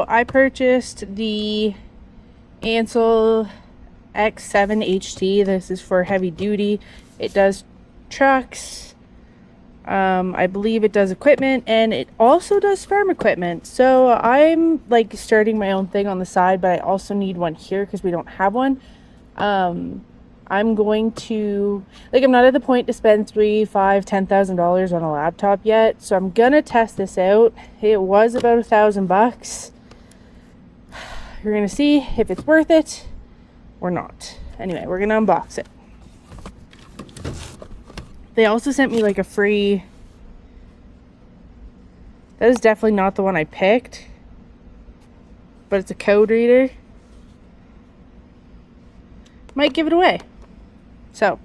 So I purchased the Ancel X7 HT. This is for heavy duty. It does trucks. I believe it does equipment, and it also does farm equipment. So I'm like starting my own thing on the side, but I also need one here because we don't have one. I'm going to, like, I'm not at the point to spend $3,000, $5,000, $10,000 on a laptop yet. So I'm gonna test this out. It was about $1,000. We're gonna see if it's worth it or not. Anyway, we're gonna unbox it. They also sent me like a free, that is definitely not the one I picked, but it's a code reader. Might give it away. So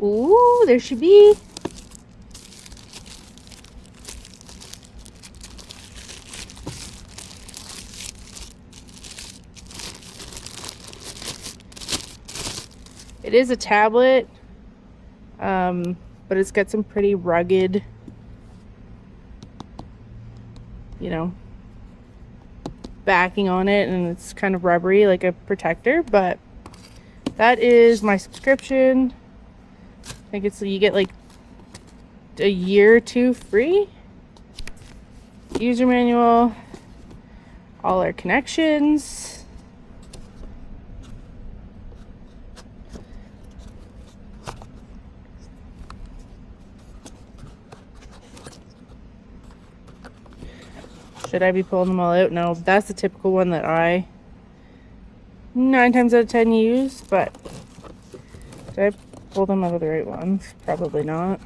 ooh, there she be. It is a tablet, but it's got some pretty rugged, you know, backing on it, and it's kind of rubbery like a protector. But that is my subscription. I think it's, you get like a year or two free. User manual, all our connections. Should I be pulling them all out? No, that's the typical one that I 9 times out of 10 use, but did I pull them out of the right ones? Probably not.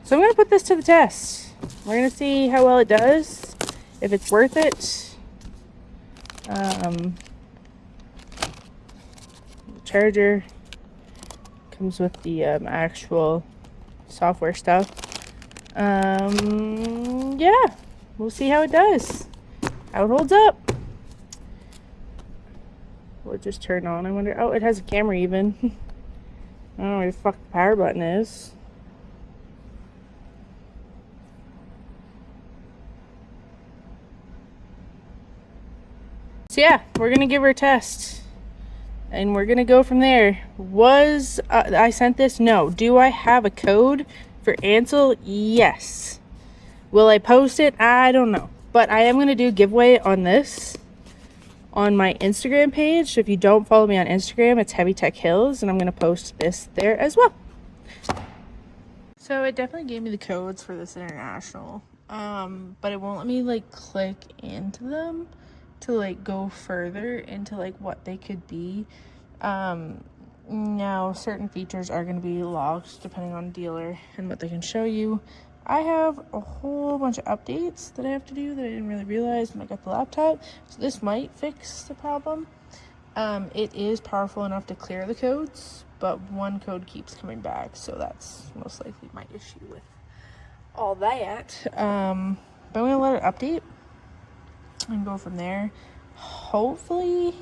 So I'm going to put this to the test. We're going to see how well it does, if it's worth it. Charger comes with the actual software stuff. Yeah, we'll see how it does, how it holds up. Will it just turn on? I wonder. Oh, it has a camera even. I don't know where the fuck the power button is. So yeah, we're gonna give her a test. And we're gonna go from there. Was I sent this? No. Do I have a code for Ancel? Yes. Will I post it? I don't know. But I am gonna do a giveaway on this on my Instagram page. So if you don't follow me on Instagram, it's Heavy Tech Hills, and I'm gonna post this there as well. So it definitely gave me the codes for this international, but it won't let me like click into them to like go further into like what they could be. Now certain features are going to be locked depending on dealer and what they can show you. I have a whole bunch of updates that I have to do that I didn't really realize when I got the laptop, so this might fix the problem. It is powerful enough to clear the codes, but one code keeps coming back, so that's most likely my issue with all that. But I'm going to let it update and go from there. Hopefully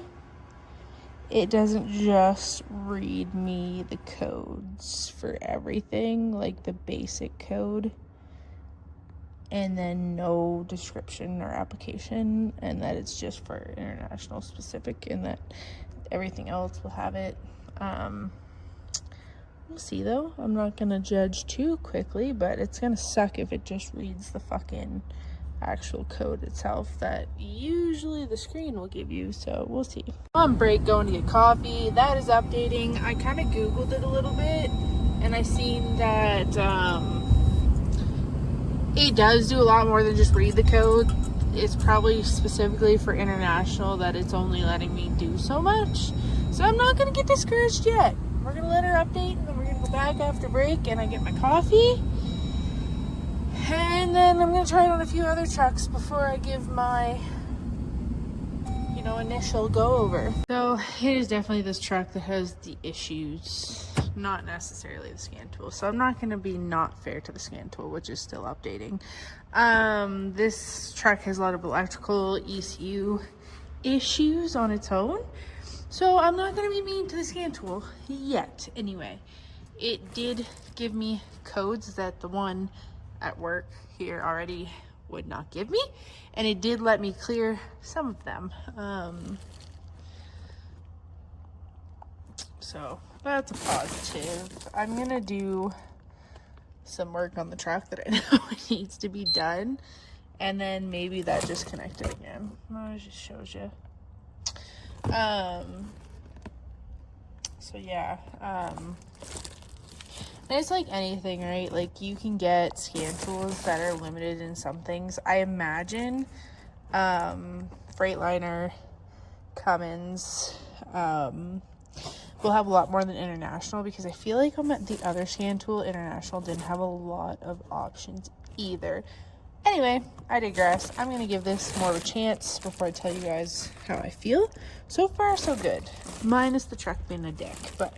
it doesn't just read me the codes for everything, like the basic code, and then no description or application, and that it's just for international specific, and that everything else will have it. We'll see though. I'm not gonna judge too quickly, but it's gonna suck if it just reads the fucking actual code itself that usually the screen will give you. So we'll see. On break, going to get coffee. That is updating. I kind of googled it a little bit, and I seen that it does do a lot more than just read the code. It's probably specifically for international that it's only letting me do so much. So I'm not gonna get discouraged yet. We're gonna let her update, and then we're gonna go back after break and I get my coffee. And then I'm going to try it on a few other trucks before I give my, you know, initial go over. So it is definitely this truck that has the issues, not necessarily the scan tool. So I'm not going to be not fair to the scan tool, which is still updating. This truck has a lot of electrical ECU issues on its own. So I'm not going to be mean to the scan tool yet. Anyway, it did give me codes that the one at work here already would not give me, and it did let me clear some of them. So that's a positive. I'm gonna do some work on the truck that I know needs to be done, and then maybe that just connected again. Oh, it just shows you. So yeah, and it's like anything, right? Like, you can get scan tools that are limited in some things. I imagine Freightliner, Cummins will have a lot more than International, because I feel like on the other scan tool, International didn't have a lot of options either. Anyway, I digress. I'm going to give this more of a chance before I tell you guys how I feel. So far, so good. Minus the truck being a dick, but